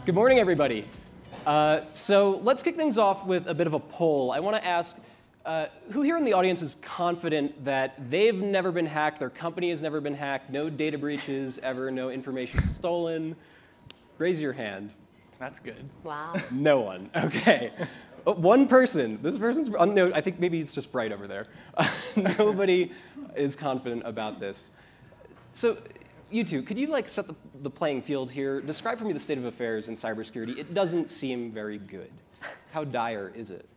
Good morning, everybody. So let's kick things off with a bit of a poll. I want to ask, who here in the audience is confident that they've never been hacked, their company has never been hacked, no data breaches ever, no information stolen? Raise your hand. That's good. Wow. No one. OK. One person. This person's, no, I think maybe it's just bright over there. Nobody is confident about this. So you two, could you set the playing field here? Describe for me the state of affairs in cybersecurity. It doesn't seem very good. How dire is it?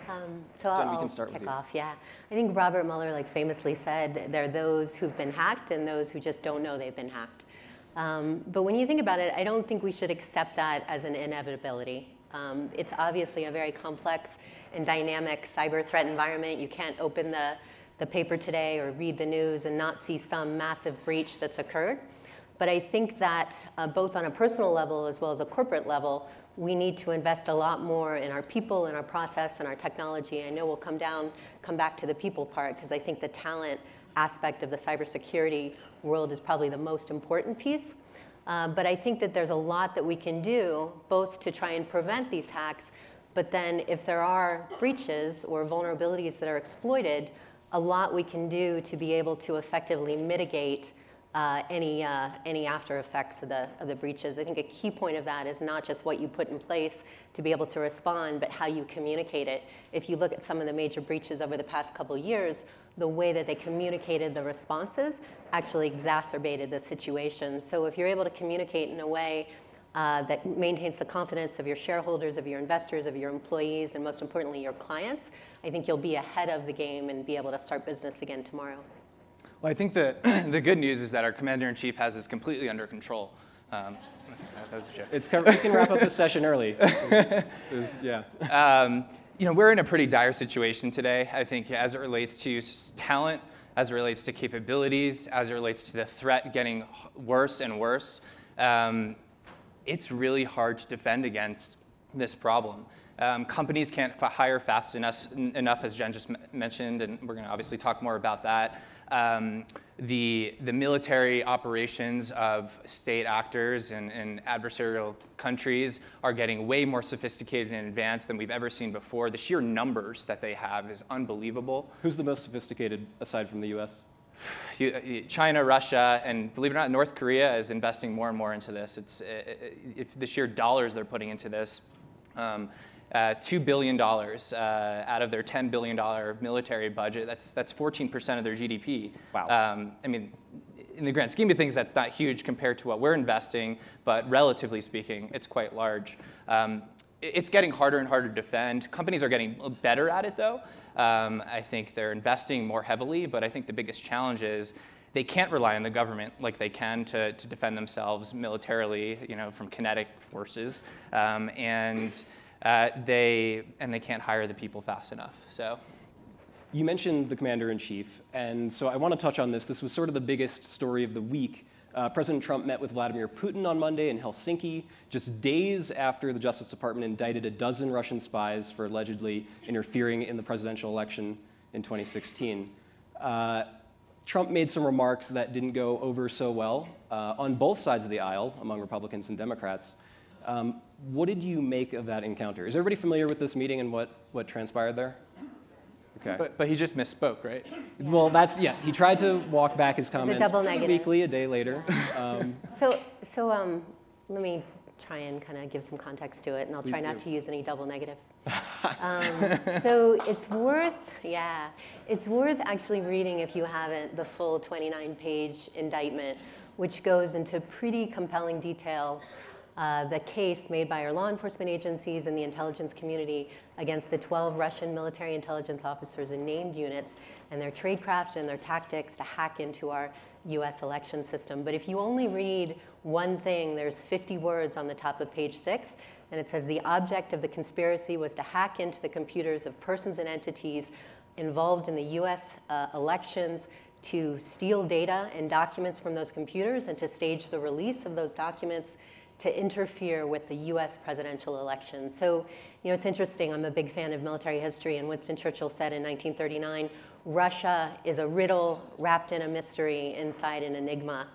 So Jen, we I'll can start with kick you. off. Yeah, I think Robert Mueller famously said there are those who've been hacked and those who just don't know they've been hacked. But when you think about it, I don't think we should accept that as an inevitability. It's obviously a very complex and dynamic cyber threat environment. You can't open the paper today or read the news and not see some massive breach that's occurred. But I think that both on a personal level as well as a corporate level, we need to invest a lot more in our people, in our process, and our technology. I know we'll come back to the people part, because I think the talent aspect of the cybersecurity world is probably the most important piece. But I think that there's a lot that we can do, both to try and prevent these hacks, but then if there are breaches or vulnerabilities that are exploited, a lot we can do to be able to effectively mitigate any after effects of the breaches. I think a key point of that is not just what you put in place to be able to respond, but how you communicate it. If you look at some of the major breaches over the past couple of years, the way that they communicated the responses actually exacerbated the situation. So if you're able to communicate in a way that maintains the confidence of your shareholders, of your investors, of your employees, and most importantly, your clients, I think you'll be ahead of the game and be able to start business again tomorrow. Well, I think the good news is that our commander-in-chief has this completely under control. That was a joke. We can wrap up the session early. Yeah. We're in a pretty dire situation today, I think, as it relates to talent, as it relates to capabilities, as it relates to the threat getting worse and worse. It's really hard to defend against this problem. Companies can't hire fast enough, as Jen just mentioned, and we're going to obviously talk more about that. The military operations of state actors and adversarial countries are getting way more sophisticated and advanced than we've ever seen before. The sheer numbers that they have is unbelievable. Who's the most sophisticated aside from the US? China, Russia, and believe it or not, North Korea is investing more and more into this. If the sheer dollars they're putting into this. $2 billion out of their $10 billion military budget. That's 14% of their GDP. Wow. I mean, in the grand scheme of things, that's not huge compared to what we're investing, but relatively speaking, it's quite large. It's getting harder and harder to defend. Companies are getting better at it, though. I think they're investing more heavily, but I think the biggest challenge is they can't rely on the government like they can to defend themselves militarily, from kinetic forces. They can't hire the people fast enough. So, you mentioned the commander-in-chief, and so I want to touch on this. This was sort of the biggest story of the week. President Trump met with Vladimir Putin on Monday in Helsinki, just days after the Justice Department indicted a dozen Russian spies for allegedly interfering in the presidential election in 2016. Trump made some remarks that didn't go over so well on both sides of the aisle among Republicans and Democrats. What did you make of that encounter? Is everybody familiar with this meeting and what transpired there? Okay. But he just misspoke, right? Well, yes. He tried to walk back his comments double negative. weekly, a day later. So let me try and kind of give some context to it, and I'll try not to use any double negatives. So it's worth actually reading, if you haven't, the full 29-page indictment, which goes into pretty compelling detail the case made by our law enforcement agencies and the intelligence community against the 12 Russian military intelligence officers in named units and their tradecraft and their tactics to hack into our US election system. But if you only read one thing, there's 50 words on the top of page 6, and it says the object of the conspiracy was to hack into the computers of persons and entities involved in the US elections, to steal data and documents from those computers and to stage the release of those documents to interfere with the US presidential election. So, it's interesting, I'm a big fan of military history, and Winston Churchill said in 1939, Russia is a riddle wrapped in a mystery inside an enigma.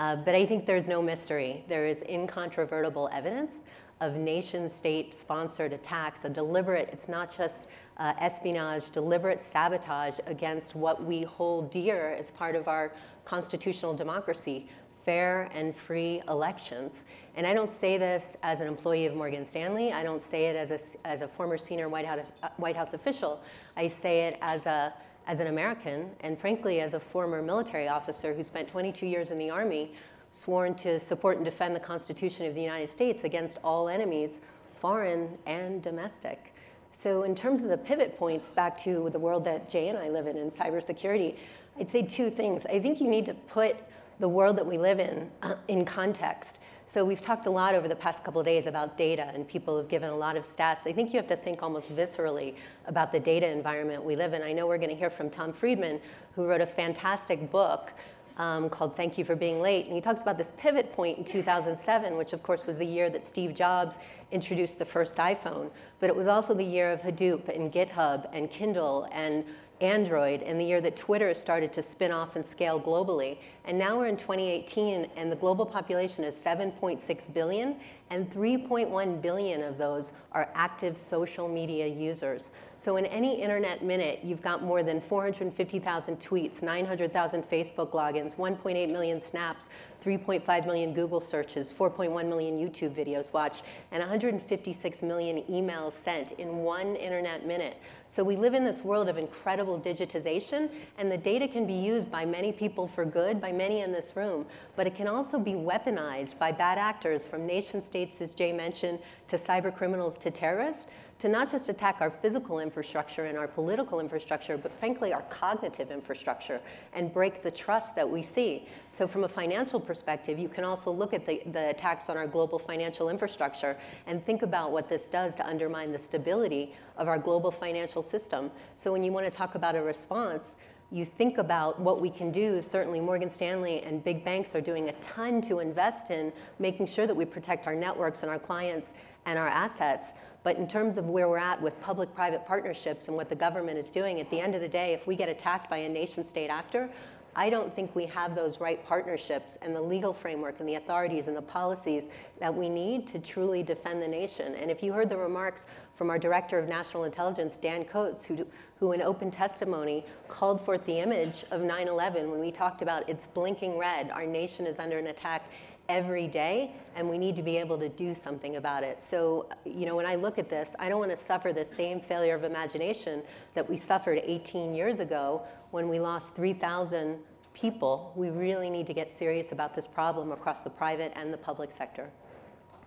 But I think there's no mystery. There is incontrovertible evidence of nation-state-sponsored attacks, it's not just espionage, deliberate sabotage against what we hold dear as part of our constitutional democracy, fair and free elections. And I don't say this as an employee of Morgan Stanley. I don't say it as a former senior White House official. I say it as an American, and frankly, as a former military officer who spent 22 years in the Army, sworn to support and defend the Constitution of the United States against all enemies, foreign and domestic. So in terms of the pivot points back to the world that Jay and I live in cybersecurity, I'd say two things. I think you need to put the world that we live in context. So we've talked a lot over the past couple of days about data, and people have given a lot of stats. I think you have to think almost viscerally about the data environment we live in. I know we're going to hear from Tom Friedman, who wrote a fantastic book called Thank You for Being Late. And he talks about this pivot point in 2007, which of course was the year that Steve Jobs introduced the first iPhone. But it was also the year of Hadoop and GitHub and Kindle and Android, and the year that Twitter started to spin off and scale globally. And now we're in 2018, and the global population is 7.6 billion, and 3.1 billion of those are active social media users. So in any internet minute, you've got more than 450,000 tweets, 900,000 Facebook logins, 1.8 million snaps, 3.5 million Google searches, 4.1 million YouTube videos watched, and 156 million emails sent in one internet minute. So we live in this world of incredible digitization, and the data can be used by many people for good, by many in this room, but it can also be weaponized by bad actors, from nation states, as Jay mentioned, to cyber criminals, to terrorists, to not just attack our physical infrastructure and our political infrastructure, but frankly our cognitive infrastructure, and break the trust that we see. So from a financial perspective, you can also look at the attacks on our global financial infrastructure and think about what this does to undermine the stability of our global financial system. So when you want to talk about a response, you think about what we can do. Certainly Morgan Stanley and big banks are doing a ton to invest in making sure that we protect our networks and our clients and our assets. But in terms of where we're at with public-private partnerships and what the government is doing, at the end of the day, if we get attacked by a nation-state actor, I don't think we have those right partnerships and the legal framework and the authorities and the policies that we need to truly defend the nation. And if you heard the remarks from our Director of National Intelligence, Dan Coates, who in open testimony called forth the image of 9/11 when we talked about it's blinking red, our nation is under an attack every day, and we need to be able to do something about it. So, you know, when I look at this, I don't want to suffer the same failure of imagination that we suffered 18 years ago when we lost 3,000 people. We really need to get serious about this problem across the private and the public sector.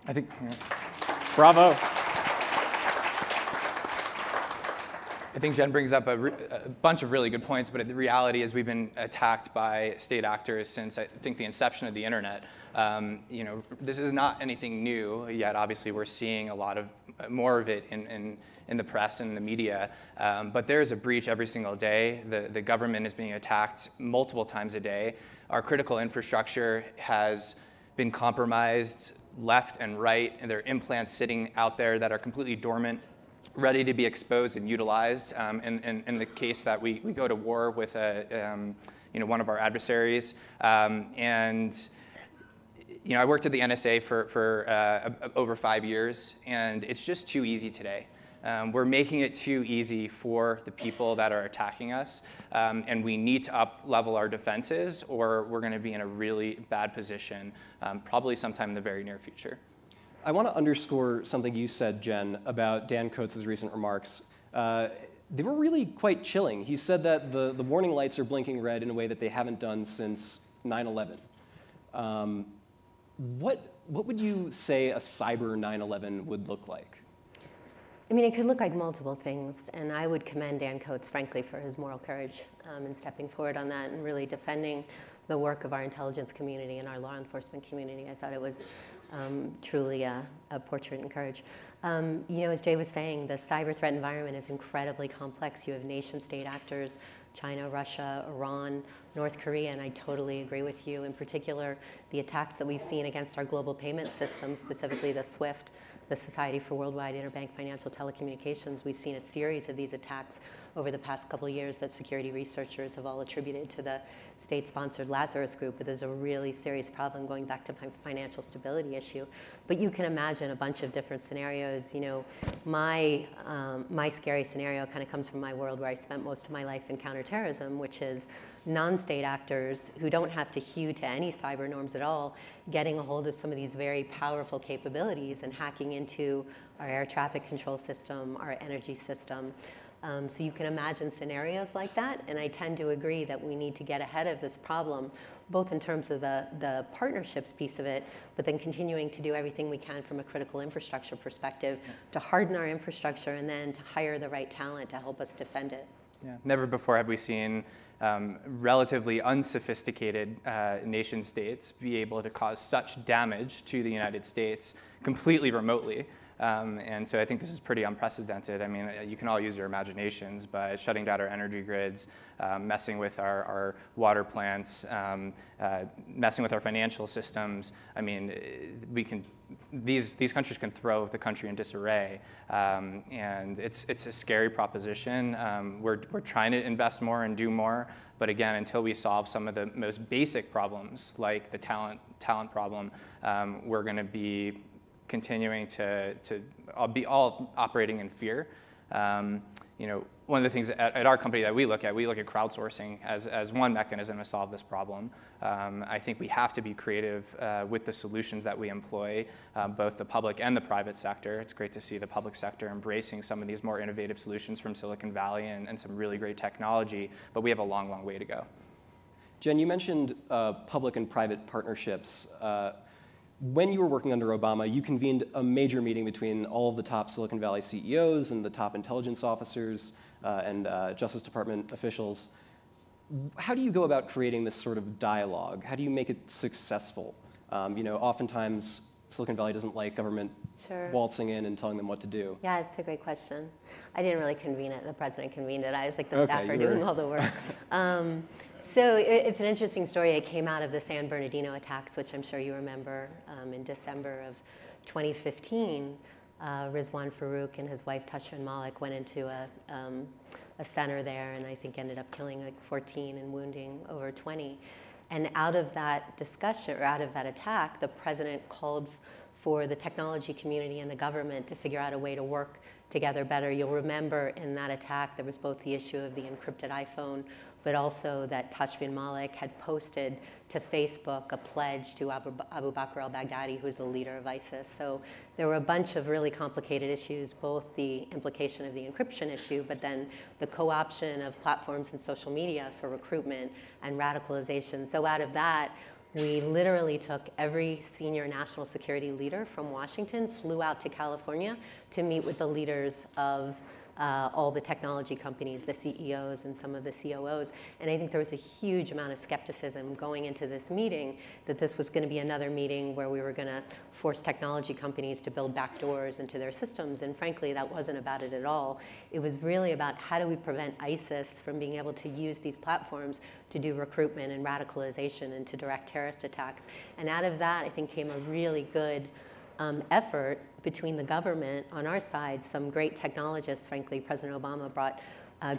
I think, Bravo. I think Jen brings up a bunch of really good points, but the reality is we've been attacked by state actors since, I think, the inception of the internet. You know, this is not anything new, yet obviously we're seeing a lot of more of it in the press and the media. But there is a breach every single day. The government is being attacked multiple times a day. Our critical infrastructure has been compromised left and right, and there are implants sitting out there that are completely dormant, ready to be exposed and utilized in the case that we go to war with you know, one of our adversaries. And you know, I worked at the NSA for over 5 years, and it's just too easy today. We're making it too easy for the people that are attacking us, and we need to up-level our defenses, or we're going to be in a really bad position, probably sometime in the very near future. I want to underscore something you said, Jen, about Dan Coates' recent remarks. They were really quite chilling. He said that the warning lights are blinking red in a way that they haven't done since 9/11. What would you say a cyber 9/11 would look like? I mean, it could look like multiple things, and I would commend Dan Coates, frankly, for his moral courage in stepping forward on that and really defending the work of our intelligence community and our law enforcement community. I thought it was truly a portrait in courage. You know, as Jay was saying, the cyber threat environment is incredibly complex. You have nation-state actors, China, Russia, Iran, North Korea, and I totally agree with you. In particular, the attacks that we've seen against our global payment system, specifically the SWIFT the Society for Worldwide Interbank Financial Telecommunications, we've seen a series of these attacks over the past couple of years that security researchers have all attributed to the state-sponsored Lazarus Group, but there's a really serious problem going back to financial stability issue. But you can imagine a bunch of different scenarios. You know, my scary scenario kind of comes from my world where I spent most of my life in counterterrorism, which is non-state actors who don't have to hew to any cyber norms at all, getting a hold of some of these very powerful capabilities and hacking into our air traffic control system, our energy system. So you can imagine scenarios like that, and I tend to agree that we need to get ahead of this problem, both in terms of the partnerships piece of it, but then continuing to do everything we can from a critical infrastructure perspective to harden our infrastructure and then to hire the right talent to help us defend it. Yeah. Never before have we seen relatively unsophisticated nation states be able to cause such damage to the United States completely remotely. And so I think this is pretty unprecedented. I mean, you can all use your imaginations, but shutting down our energy grids, messing with our water plants, messing with our financial systems. I mean, these countries can throw the country in disarray, and it's a scary proposition. We're trying to invest more and do more, but again, until we solve some of the most basic problems, like the talent problem, we're going to be continuing to be all operating in fear. You know, one of the things at our company that we look at crowdsourcing as one mechanism to solve this problem. I think we have to be creative with the solutions that we employ, both the public and the private sector. It's great to see the public sector embracing some of these more innovative solutions from Silicon Valley and some really great technology, but we have a long, long way to go. Jen, you mentioned public and private partnerships. When you were working under Obama, you convened a major meeting between all of the top Silicon Valley CEOs and the top intelligence officers and Justice Department officials. How do you go about creating this sort of dialogue? How do you make it successful? You know, oftentimes Silicon Valley doesn't like government waltzing in and telling them what to do. Yeah, it's a great question. I didn't really convene it. The president convened it. I was like the staffer doing all the work. So it's an interesting story. It came out of the San Bernardino attacks, which I'm sure you remember in December of 2015. Rizwan Farouk and his wife Tashfin Malik went into a center there and I think ended up killing like 14 and wounding over 20. And out of that discussion, or out of that attack, the president called for the technology community and the government to figure out a way to work together better. You'll remember in that attack, there was both the issue of the encrypted iPhone, but also that Tashfin Malik had posted to Facebook a pledge to Abu Bakr al-Baghdadi, who's the leader of ISIS. So there were a bunch of really complicated issues, both the implication of the encryption issue, but then the co-option of platforms and social media for recruitment and radicalization. So out of that, we literally took every senior national security leader from Washington, flew out to California to meet with the leaders of all the technology companies, the CEOs and some of the COOs. And I think there was a huge amount of skepticism going into this meeting that this was going to be another meeting where we were going to force technology companies to build backdoors into their systems. And frankly, that wasn't about it at all. It was really about how do we prevent ISIS from being able to use these platforms to do recruitment and radicalization and to direct terrorist attacks. And out of that, I think, came a really good effort between the government on our side, some great technologists. Frankly, President Obama brought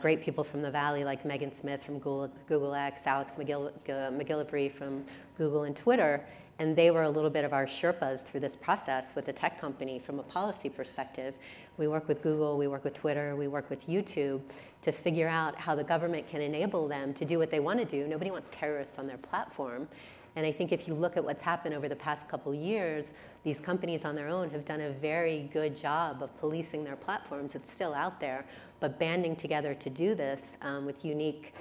great people from the Valley like Megan Smith from Google X, Alex McGillivray from Google and Twitter, and they were a little bit of our Sherpas through this process with the tech company from a policy perspective. We work with Google, we work with Twitter, we work with YouTube to figure out how the government can enable them to do what they want to do. Nobody wants terrorists on their platform. And I think if you look at what's happened over the past couple years, these companies on their own have done a very good job of policing their platforms. It's still out there, but banding together to do this with unique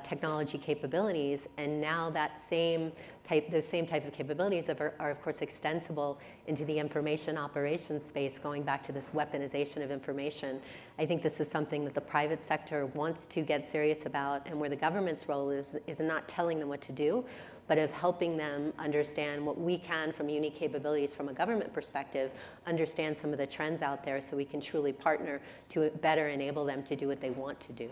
technology capabilities. And now those same type of capabilities are of course extensible into the information operations space, going back to this weaponization of information. I think this is something that the private sector wants to get serious about, and where the government's role is not telling them what to do, but of helping them understand what we can from unique capabilities from a government perspective, understand some of the trends out there so we can truly partner to better enable them to do what they want to do.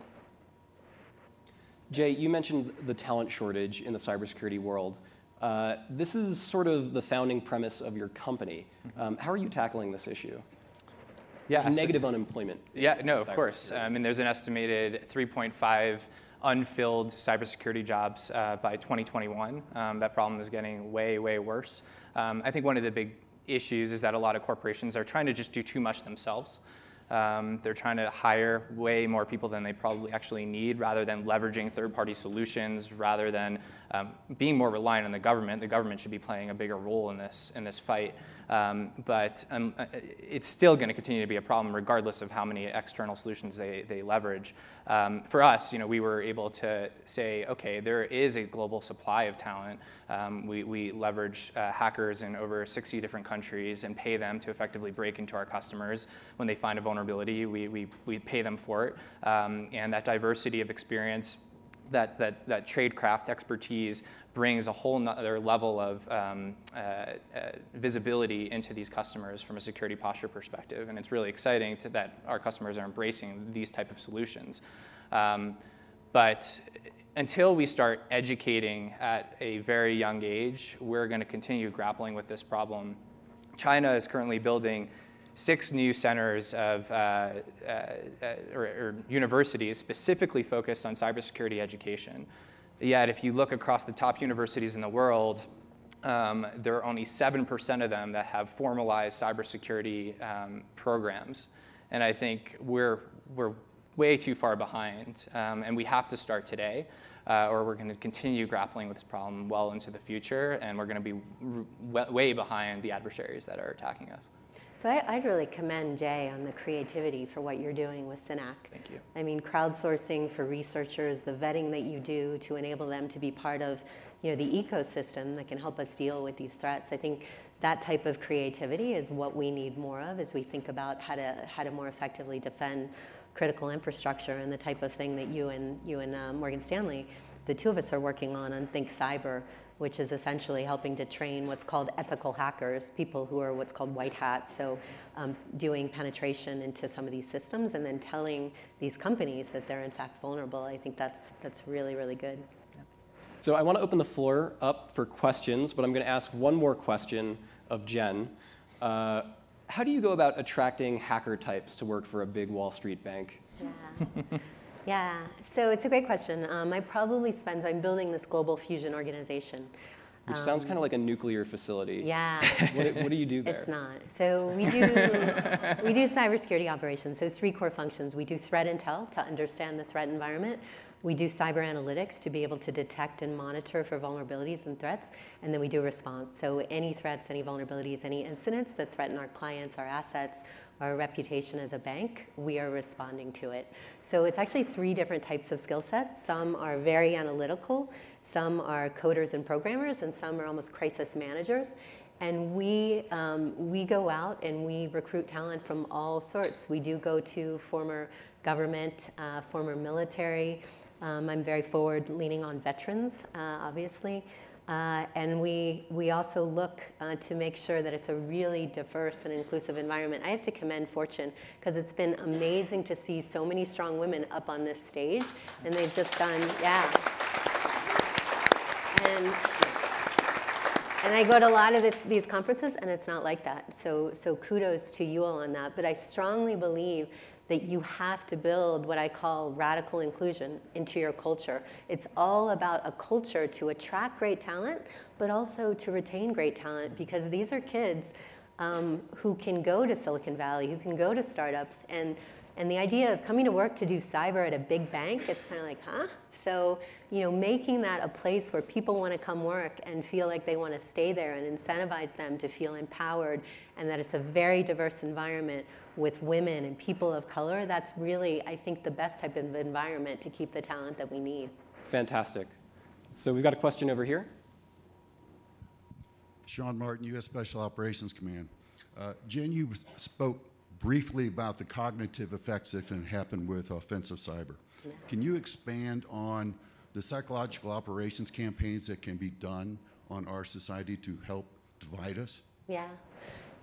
Jay, you mentioned the talent shortage in the cybersecurity world. This is sort of the founding premise of your company. How are you tackling this issue? Yeah, negative unemployment. Yeah, no, of course. I mean, there's an estimated 3.5 unfilled cybersecurity jobs by 2021. That problem is getting way, way worse. I think one of the big issues is that a lot of corporations are trying to just do too much themselves. They're trying to hire way more people than they probably actually need, rather than leveraging third-party solutions, rather than being more reliant on the government. The government should be playing a bigger role in this fight. But it's still going to continue to be a problem, regardless of how many external solutions they leverage. For us, we were able to say, okay, there is a global supply of talent. We leverage hackers in over 60 different countries and pay them to effectively break into our customers. When they find a vulnerability, we pay them for it. And that diversity of experience, that tradecraft expertise brings a whole other level of visibility into these customers from a security posture perspective. And it's really exciting that our customers are embracing these type of solutions. But until we start educating at a very young age, we're going to continue grappling with this problem. China is currently building 6 new centers of or universities specifically focused on cybersecurity education. Yet, if you look across the top universities in the world, there are only 7% of them that have formalized cybersecurity programs. And I think we're way too far behind, and we have to start today, or we're going to continue grappling with this problem well into the future, and we're going to be way behind the adversaries that are attacking us. So I'd really commend Jay on the creativity for what you're doing with SYNAC. Thank you. I mean, crowdsourcing for researchers, the vetting that you do to enable them to be part of the ecosystem that can help us deal with these threats. I think that type of creativity is what we need more of as we think about how to more effectively defend critical infrastructure, and the type of thing that you and Morgan Stanley, the two of us, are working on Think Cyber, which is essentially helping to train what's called ethical hackers, people who are what's called white hats, so doing penetration into some of these systems and then telling these companies that they're in fact vulnerable. I think that's really, really good. So I want to open the floor up for questions, but I'm going to ask one more question of Jen. How do you go about attracting hacker types to work for a big Wall Street bank? Yeah. Yeah, so it's a great question. I'm building this global fusion organization. Which sounds kind of like a nuclear facility. Yeah. What do you do there? It's not. So we do cybersecurity operations. So 3 core functions. We do threat intel to understand the threat environment. We do cyber analytics to be able to detect and monitor for vulnerabilities and threats. And then we do response. So any threats, any vulnerabilities, any incidents that threaten our clients, our assets, our reputation as a bank, we are responding to it. So it's actually 3 different types of skill sets. Some are very analytical, some are coders and programmers, and some are almost crisis managers. And we go out and we recruit talent from all sorts. We do go to former government, former military. I'm very forward leaning on veterans, obviously. And we also look to make sure that it's a really diverse and inclusive environment. I have to commend Fortune, because it's been amazing to see so many strong women up on this stage, and they've just done, yeah. And I go to a lot of these conferences, and it's not like that. So kudos to you all on that. But I strongly believe that you have to build what I call radical inclusion into your culture. It's all about a culture to attract great talent, but also to retain great talent, because these are kids who can go to Silicon Valley, who can go to startups, and the idea of coming to work to do cyber at a big bank, it's kind of like, huh? So, making that a place where people want to come work and feel like they want to stay there, and incentivize them to feel empowered, and that it's a very diverse environment with women and people of color, that's really, I think, the best type of environment to keep the talent that we need. Fantastic. So we've got a question over here. Sean Martin, U.S. Special Operations Command. Jen, you spoke briefly about the cognitive effects that can happen with offensive cyber. Yeah. Can you expand on the psychological operations campaigns that can be done on our society to help divide us? Yeah.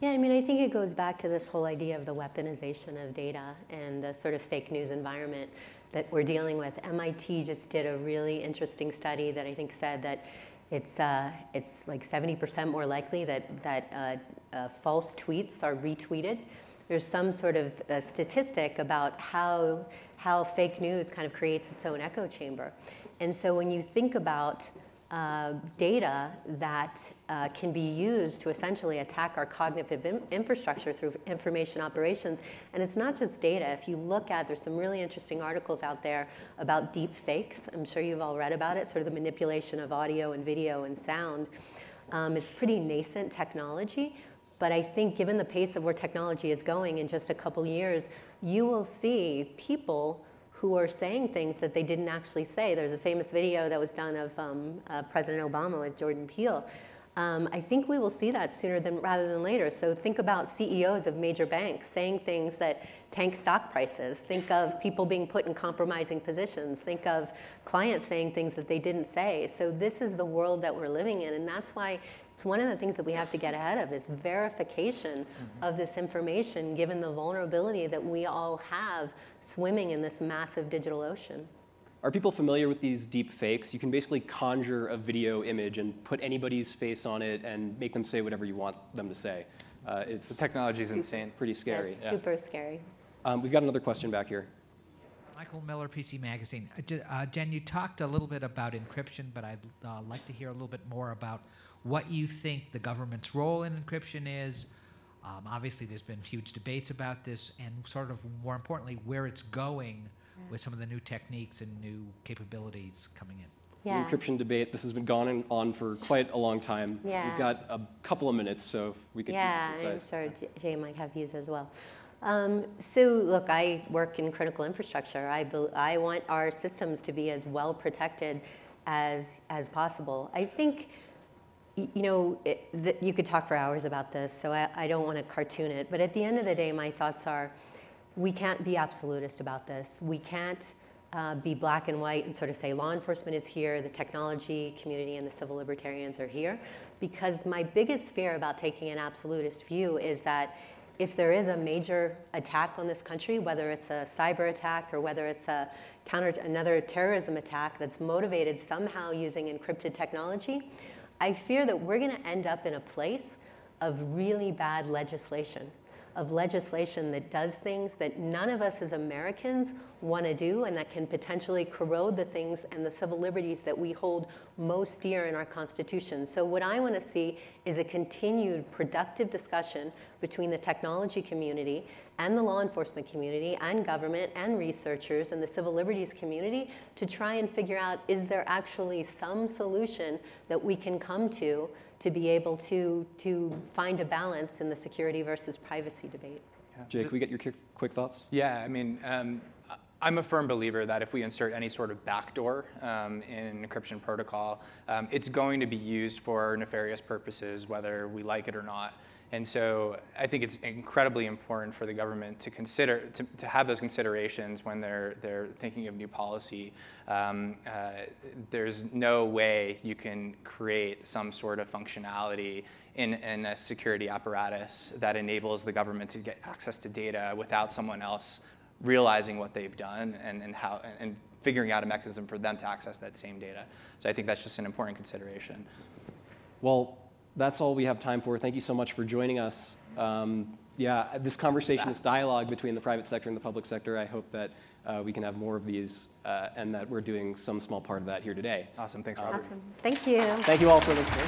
Yeah, I mean, I think it goes back to this whole idea of the weaponization of data and the sort of fake news environment that we're dealing with. MIT just did a really interesting study that I think said that It's like 70% more likely that false tweets are retweeted. There's some sort of statistic about how fake news kind of creates its own echo chamber. And so when you think about data that can be used to essentially attack our cognitive infrastructure through information operations. And it's not just data. If you look at, there's some really interesting articles out there about deep fakes. I'm sure you've all read about it, sort of the manipulation of audio and video and sound. It's pretty nascent technology. But I think given the pace of where technology is going in just a couple years, you will see people who are saying things that they didn't actually say. There's a famous video that was done of President Obama with Jordan Peele. I think we will see that sooner rather than later. So think about CEOs of major banks saying things that tank stock prices. Think of people being put in compromising positions. Think of clients saying things that they didn't say. So this is the world that we're living in, and that's why it's one of the things that we have to get ahead of is verification of this information, given the vulnerability that we all have swimming in this massive digital ocean. Are people familiar with these deep fakes? You can basically conjure a video image and put anybody's face on it and make them say whatever you want them to say. The technology is insane. Pretty scary. It's super scary. We've got another question back here. Michael Miller, PC Magazine. Jen, you talked a little bit about encryption, but I'd like to hear a little bit more about what you think the government's role in encryption is. Obviously, there's been huge debates about this, and sort of more importantly, where it's going with some of the new techniques and new capabilities coming in. Yeah. The encryption debate, this has been going on for quite a long time. Yeah. We've got a couple of minutes, so if we could Yeah, keep it I'm concise. sure Jay might have views as well. So look, I work in critical infrastructure. I want our systems to be as well protected as possible. I think, you know, you could talk for hours about this, so I don't want to cartoon it. But at the end of the day, my thoughts are, we can't be absolutist about this. We can't be black and white and sort of say law enforcement is here, the technology community and the civil libertarians are here. Because my biggest fear about taking an absolutist view is that if there is a major attack on this country, whether it's a cyber attack or whether it's another terrorism attack that's motivated somehow using encrypted technology, I fear that we're going to end up in a place of really bad legislation, of legislation that does things that none of us as Americans want to do and that can potentially corrode the things and the civil liberties that we hold most dear in our Constitution. So what I want to see is a continued productive discussion between the technology community and the law enforcement community and government and researchers and the civil liberties community to try and figure out, is there actually some solution that we can come to be able to find a balance in the security versus privacy debate. Jake, can we get your quick thoughts? Yeah, I mean, I'm a firm believer that if we insert any sort of backdoor in an encryption protocol, it's going to be used for nefarious purposes, whether we like it or not. And so I think it's incredibly important for the government to consider, to have those considerations when they're thinking of new policy. There's no way you can create some sort of functionality in a security apparatus that enables the government to get access to data without someone else realizing what they've done and figuring out a mechanism for them to access that same data. So I think that's just an important consideration. Well, that's all we have time for. Thank you so much for joining us. Yeah, this conversation, this dialogue between the private sector and the public sector, I hope that we can have more of these and that we're doing some small part of that here today. Awesome. Thanks, Robert. Awesome. Thank you. Thank you all for listening.